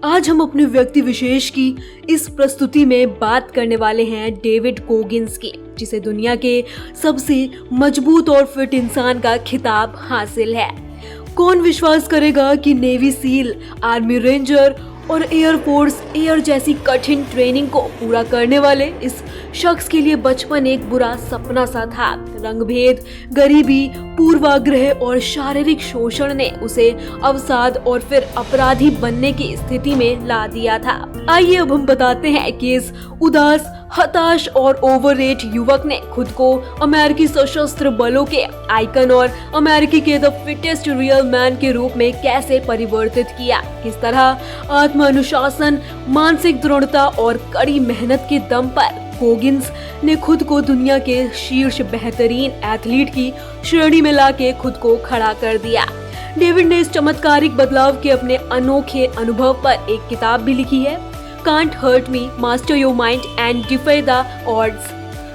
आज हम अपने व्यक्ति विशेष की इस प्रस्तुति में बात करने वाले हैं डेविड गोगिंस की, जिसे दुनिया के सबसे मजबूत और फिट इंसान का खिताब हासिल है। कौन विश्वास करेगा कि नेवी सील, आर्मी रेंजर और एयरफोर्स एयर जैसी कठिन ट्रेनिंग को पूरा करने वाले इस शख्स के लिए बचपन एक बुरा सपना सा था। रंगभेद, गरीबी, पूर्वाग्रह और शारीरिक शोषण ने उसे अवसाद और फिर अपराधी बनने की स्थिति में ला दिया था। आइए अब हम बताते हैं कि इस उदास, हताश और ओवररेट युवक ने खुद को अमेरिकी सशस्त्र बलों के आइकन और अमेरिकी के द फिटेस्ट रियल मैन के रूप में कैसे परिवर्तित किया। किस तरह आत्मानुशासन, मानसिक दृढ़ता और कड़ी मेहनत के दम पर गोगिंस ने खुद को दुनिया के शीर्ष बेहतरीन एथलीट की श्रेणी में लाके खुद को खड़ा कर दिया। डेविड ने इस चमत्कारिक बदलाव के अपने अनोखे अनुभव पर एक किताब भी लिखी है, can't hurt me, master your mind and defy the odds,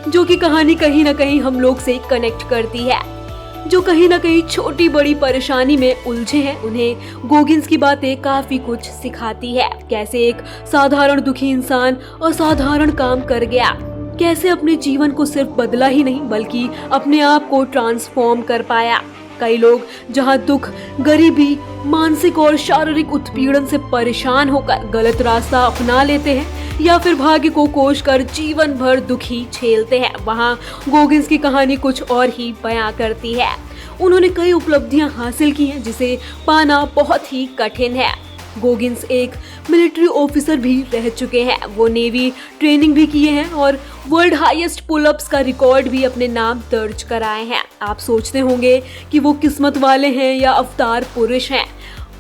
जो कि कहानी कहीं ना कहीं हम लोग से कनेक्ट करती है। जो कहीं ना कहीं छोटी बड़ी परेशानी में उलझे हैं, उन्हें गोगिंस की बातें काफी कुछ सिखाती है। कैसे एक साधारण दुखी इंसान असाधारण काम कर गया, कैसे अपने जीवन को सिर्फ बदला ही नहीं बल्कि अपने आप को ट्रांसफॉर्म कर पाया। कई लोग जहां दुख, गरीबी, मानसिक और शारीरिक उत्पीड़न से परेशान होकर गलत रास्ता अपना लेते हैं या फिर भाग्य को कोस कर जीवन भर दुखी झेलते हैं, वहां गोगिंस की कहानी कुछ और ही बयां करती है। उन्होंने कई उपलब्धियां हासिल की हैं जिसे पाना बहुत ही कठिन है। गोगिंस एक मिलिट्री ऑफिसर भी रह चुके हैं, वो नेवी ट्रेनिंग भी किए हैं और वर्ल्ड हाईएस्ट पुलअप्स का रिकॉर्ड भी अपने नाम दर्ज कराए हैं। आप सोचते होंगे कि वो किस्मत वाले हैं या अवतार पुरुष हैं,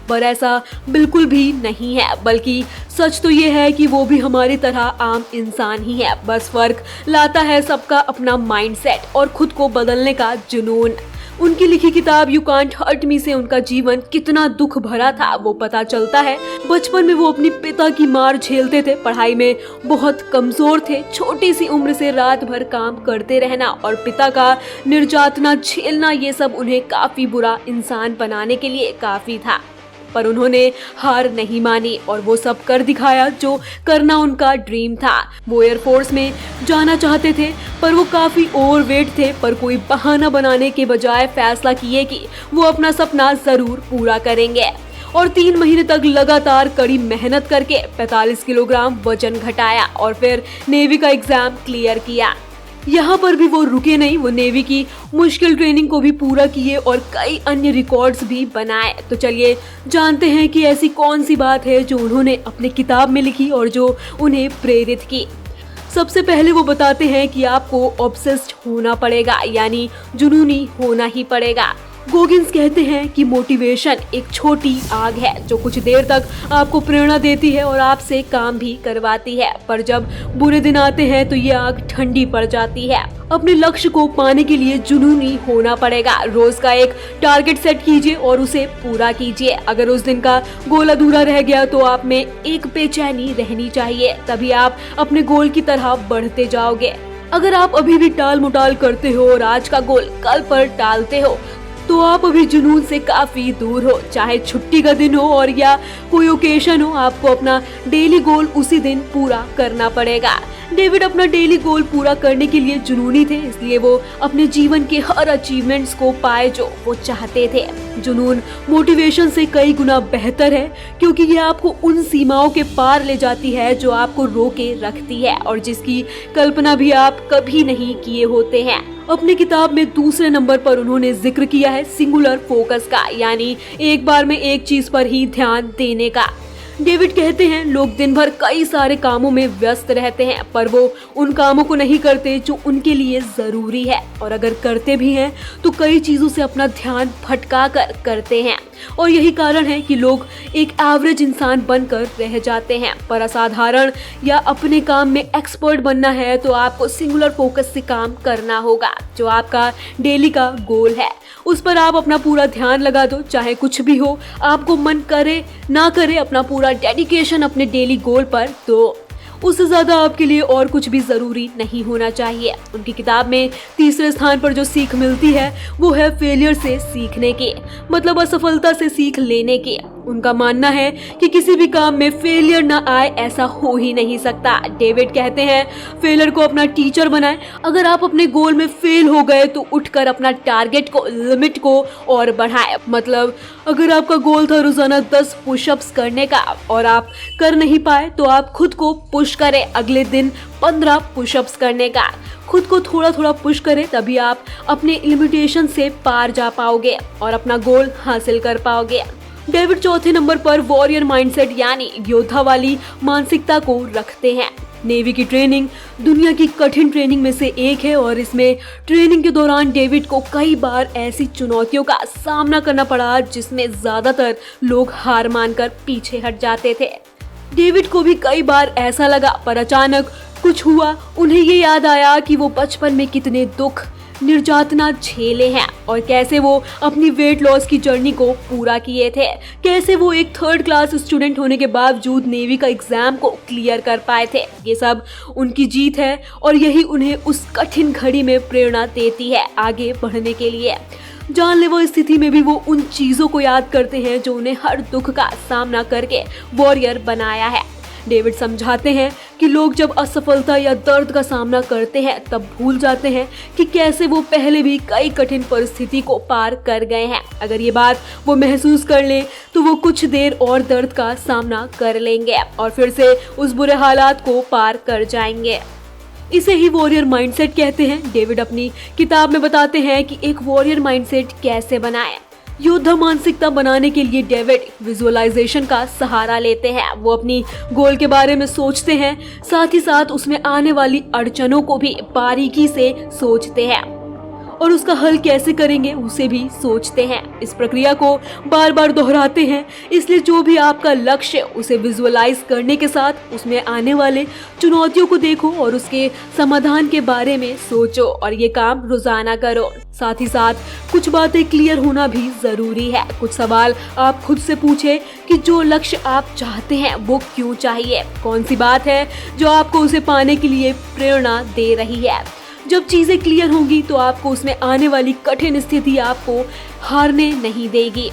पर ऐसा बिल्कुल भी नहीं है, बल्कि सच तो ये है कि वो भी हमारी तरह आम इंसान ही है। बस फर्क लाता है सबका अपना माइंडसेट और खुद को बदलने का जुनून। उनकी लिखी किताब यू कांट हर्ट मी से उनका जीवन कितना दुख भरा था वो पता चलता है। बचपन में वो अपने पिता की मार झेलते थे, पढ़ाई में बहुत कमजोर थे, छोटी सी उम्र से रात भर काम करते रहना और पिता का निर्यातना झेलना, ये सब उन्हें काफी बुरा इंसान बनाने के लिए काफी था। पर उन्होंने हार नहीं मानी और वो सब कर दिखाया जो करना उनका ड्रीम था। वो एयरफोर्स में जाना चाहते थे पर वो काफी ओवरवेट थे, पर कोई बहाना बनाने के बजाय फैसला किए कि वो अपना सपना जरूर पूरा करेंगे और 3 महीने तक लगातार कड़ी मेहनत करके 45 किलोग्राम वजन घटाया और फिर नेवी का एग्जाम क्लियर किया। यहाँ पर भी वो रुके नहीं, वो नेवी की मुश्किल ट्रेनिंग को भी पूरा किए और कई अन्य रिकॉर्ड्स भी बनाए। तो चलिए जानते हैं कि ऐसी कौन सी बात है जो उन्होंने अपनी किताब में लिखी और जो उन्हें प्रेरित की। सबसे पहले वो बताते हैं कि आपको ऑब्सेस्ड होना पड़ेगा, यानी जुनूनी होना ही पड़ेगा। गोगिंस कहते हैं कि मोटिवेशन एक छोटी आग है जो कुछ देर तक आपको प्रेरणा देती है और आपसे काम भी करवाती है, पर जब बुरे दिन आते हैं तो ये आग ठंडी पड़ जाती है। अपने लक्ष्य को पाने के लिए जुनूनी होना पड़ेगा। रोज का एक टारगेट सेट कीजिए और उसे पूरा कीजिए। अगर उस दिन का गोल अधूरा रह गया तो आप में एक बेचैनी रहनी चाहिए, तभी आप अपने गोल की तरह बढ़ते जाओगे। अगर आप अभी भी टाल मटाल करते हो और आज का गोल कल पर टालते हो तो आप अभी जुनून से काफी दूर हो। चाहे छुट्टी का दिन हो और या कोई ओकेशन हो, आपको अपना डेली गोल उसी दिन पूरा करना पड़ेगा। डेविड अपना डेली गोल पूरा करने के लिए जुनूनी थे, इसलिए वो अपने जीवन के हर अचीवमेंट्स को पाए जो वो चाहते थे। जुनून मोटिवेशन से कई गुना बेहतर है क्योंकि ये आपको उन सीमाओं के पार ले जाती है जो आपको रोके रखती है और जिसकी कल्पना भी आप कभी नहीं किए होते हैं। अपनी किताब में दूसरे नंबर पर उन्होंने जिक्र किया है सिंगुलर फोकस का, यानी एक बार में एक चीज पर ही ध्यान देने का। डेविड कहते हैं लोग दिन भर कई सारे कामों में व्यस्त रहते हैं पर वो उन कामों को नहीं करते जो उनके लिए जरूरी है, और अगर करते भी हैं तो कई चीजों से अपना ध्यान भटका कर करते हैं और यही कारण है कि लोग एक एवरेज इंसान बनकर रह जाते हैं। पर असाधारण या अपने काम में एक्सपर्ट बनना है तो आपको सिंगुलर फोकस से काम करना होगा। जो आपका डेली का गोल है उस पर आप अपना पूरा ध्यान लगा दो, चाहे कुछ भी हो, आपको मन करे ना करे, अपना पूरा डेडिकेशन अपने डेली गोल पर दो। उससे ज्यादा आपके लिए और कुछ भी जरूरी नहीं होना चाहिए। उनकी किताब में तीसरे स्थान पर जो सीख मिलती है वो है फेलियर से सीखने की, मतलब असफलता से सीख लेने की। उनका मानना है कि किसी भी काम में फेलियर ना आए ऐसा हो ही नहीं सकता। डेविड कहते हैं फेलियर को अपना टीचर बनाएं। अगर आप अपने गोल में फेल हो गए तो उठकर अपना टारगेट को, लिमिट को और बढ़ाएं। मतलब अगर आपका गोल था रोजाना 10 पुशअप्स करने का और आप कर नहीं पाए तो आप खुद को पुश करें अगले दिन 15 पुशअप्स करने का। खुद को थोड़ा थोड़ा पुश करें, तभी आप अपने लिमिटेशन से पार जा पाओगे और अपना गोल हासिल कर पाओगे। डेविड चौथे नंबर पर वॉरियर माइंडसेट यानी योद्धा वाली मानसिकता को रखते हैं। नेवी की ट्रेनिंग दुनिया की कठिन ट्रेनिंग में से एक है और इसमें ट्रेनिंग के दौरान डेविड को कई बार ऐसी चुनौतियों का सामना करना पड़ा जिसमें ज्यादातर लोग हार मानकर पीछे हट जाते थे। डेविड को भी कई बार ऐसा लगा, पर अचानक कुछ हुआ। उन्हें ये याद आया कि वो बचपन में कितने दुख, निर्यातना झेले हैं और कैसे वो अपनी वेट लॉस की जर्नी को पूरा किए थे। कैसे वो एक 3rd क्लास स्टूडेंट होने के बावजूद नेवी का एग्जाम को क्लियर कर पाए थे। ये सब उनकी जीत है और यही उन्हें उस कठिन घड़ी में प्रेरणा देती है आगे बढ़ने के लिए। जानलेवा स्थिति में भी वो उन चीजों को याद करते हैं जो उन्हें हर दुख का सामना करके वॉरियर बनाया है। डेविड समझाते हैं कि लोग जब असफलता या दर्द का सामना करते हैं तब भूल जाते हैं कि कैसे वो पहले भी कई कठिन परिस्थिति को पार कर गए हैं। अगर ये बात वो महसूस कर लें तो वो कुछ देर और दर्द का सामना कर लेंगे और फिर से उस बुरे हालात को पार कर जाएंगे। इसे ही वॉरियर माइंडसेट कहते हैं। डेविड अपनी किताब में बताते हैं कि एक वॉरियर माइंडसेट कैसे बनाएं। योद्धा मानसिकता बनाने के लिए डेविड विजुअलाइजेशन का सहारा लेते हैं। वो अपनी गोल के बारे में सोचते हैं, साथ ही साथ उसमें आने वाली अड़चनों को भी बारीकी से सोचते हैं और उसका हल कैसे करेंगे उसे भी सोचते हैं। इस प्रक्रिया को बार बार दोहराते हैं। इसलिए जो भी आपका लक्ष्य उसे विजुअलाइज करने के साथ उसमें आने वाले चुनौतियों को देखो और उसके समाधान के बारे में सोचो और ये काम रोजाना करो। साथ ही साथ कुछ बातें क्लियर होना भी जरूरी है। कुछ सवाल आप खुद से पूछे कि जो लक्ष्य आप चाहते हैं वो क्यों चाहिए, कौन सी बात है जो आपको उसे पाने के लिए प्रेरणा दे रही है। जब चीजें क्लियर होंगी तो आपको उसमें आने वाली कठिन स्थिति आपको हारने नहीं देगी,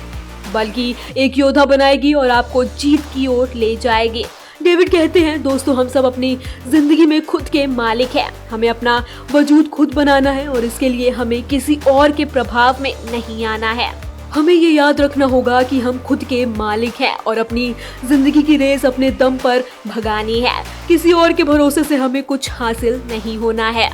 बल्कि एक योद्धा बनाएगी और आपको जीत की ओर ले जाएगी। डेविड कहते हैं दोस्तों, हम सब अपनी जिंदगी में खुद के मालिक हैं। हमें अपना वजूद खुद बनाना है और इसके लिए हमें किसी और के प्रभाव में नहीं आना है। हमें ये याद रखना होगा कि हम खुद के मालिक हैं और अपनी जिंदगी की रेस अपने दम पर भगानी है। किसी और के भरोसे से हमें कुछ हासिल नहीं होना है।